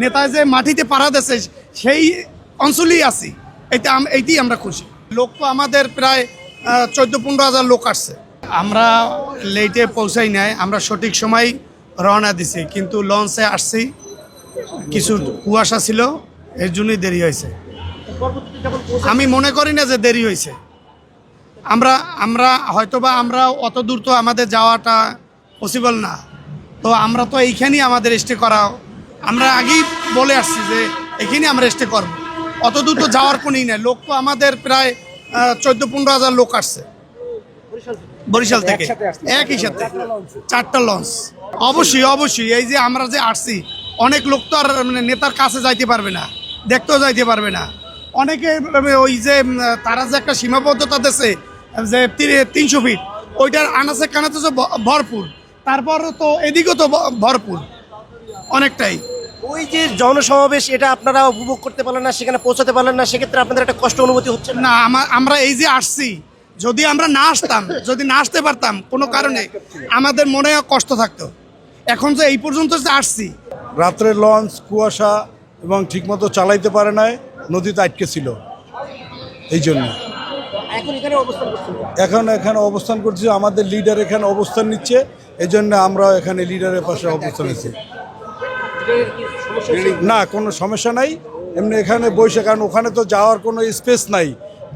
নেতা যে মাটিতে পাড়া দিয়েছে সেই অঞ্চলেই আছি, এইটাই আমরা খুশি। লোক তো আমাদের প্রায় 14-15 হাজার লোক আসছে। আমরা লেটে পৌঁছাই নাই, আমরা সঠিক সময় রওনা দিছি, কিন্তু লঞ্চে আসছি, কিছু কুয়াশা ছিল, এর জন্যই দেরি হয়েছে। আমি মনে করি না যে দেরি হয়েছে। আমরা হয়তোবা আমরা অত দূর তো আমাদের যাওয়াটা পসিবল না, তো আমরা তো এইখানেই আমাদের স্টে করা, আমরা আগেই বলে আসছি যে এখানেই আমরা স্টে করবো, অত দূর তো যাওয়ার কোনই নাই। লোক তো আমাদের প্রায় 14-15 হাজার লোক আসছে বরিশাল থেকে, একই সাথে 4টা লঞ্চ। অবশ্যই এই যে আমরা যে আসছি, অনেক লোক তো আর মানে নেতার কাছে যাইতে পারবে না, দেখতেও যাইতে পারবে না। অনেকে ওই যে তারা যে একটা সীমাবদ্ধতা দিয়েছে যে 300 ফিট, ওইটার আনাচে কানাচে তো ভরপুর, তারপরও তো এদিকেও তো ভরপুর অনেকটাই। ওই যে জনসমাবেশ, এটা আপনারা উপভোগ করতে পারলেন না, সেখানে পৌঁছাতে পারলেন না, সেক্ষেত্রে আপনাদের একটা কষ্ট অনুভূতি হচ্ছে না? আমরা এই যে আসছি, যদি আমরা না আসতাম, যদি না আসতে পারতাম কোনো কারণে, আমাদের মনে কষ্ট থাকতো। এখন যে এই পর্যন্ত যে আসছি, রাত্রে লঞ্চ কুয়াশা এবং ঠিকমতো চালাইতে পারে নাই, নদীতে আটকে ছিল, এই জন্য এখন এখানে অবস্থান করছি। আমাদের লিডার এখানে অবস্থান নিচ্ছে, এই জন্য আমরা এখানে লিডারের পাশে অবস্থান নিচ্ছি। না, কোনো সমস্যা নাই, এমনি এখানে বসে, কারণ ওখানে তো যাওয়ার কোনো স্পেস নাই,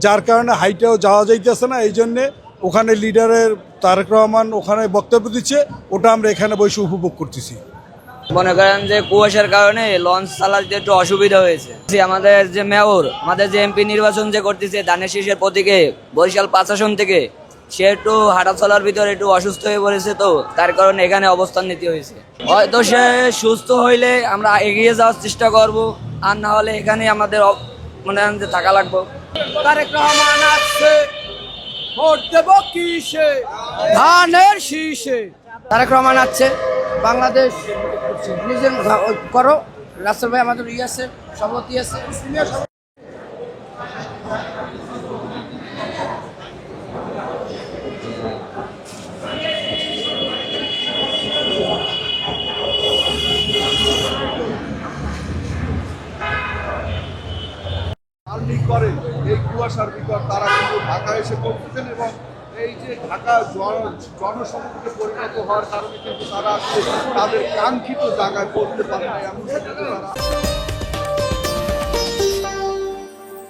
যার কারণে হাইটেও যাওয়া যাইতেছে না। এই জন্যে ওখানে লিডারের তারেক রহমান ওখানে বক্তব্য দিচ্ছে, ওটা আমরা এখানে বসে উপভোগ করতেছি। মনে করেন যে কুয়াশার কারণে লঞ্চ চালাতে একটু অসুবিধা হয়েছে। আমাদের যে মেয়র, আমাদের যে এমপি নির্বাচন যে করতেছে ধানের শীষের প্রতীকে বরিশাল 5 আসন থেকে, সে একটু হাঁটা চলার ভিতরে একটু অসুস্থ হয়ে পড়েছে, তো তার কারণে এখানে অবস্থান নিতে হয়েছে। হয়তো সে সুস্থ হইলে আমরা এগিয়ে যাওয়ার চেষ্টা করব, আর না হলে এখানে আমাদের মনে হয় যে থাকা লাগবো। তারেক রহমান আসছে, ভোট দেব কিসে, ধানের শীষে। তারেক রহমান আসছে, বাংলাদেশ নিজের করো। রাসেল ভাই আমাদের আছে, সভাপতি আছে। করেন এই কুয়াশার ভিতর তারা কিন্তু ঢাকা এসে পৌঁছেছেন, এবং এই যে ঢাকা জনসমুদ্রে পরিণত হওয়ার কারণে কিন্তু তারা তাদের কাঙ্ক্ষিত জায়গায় পৌঁছতে পারে না, এমন তারা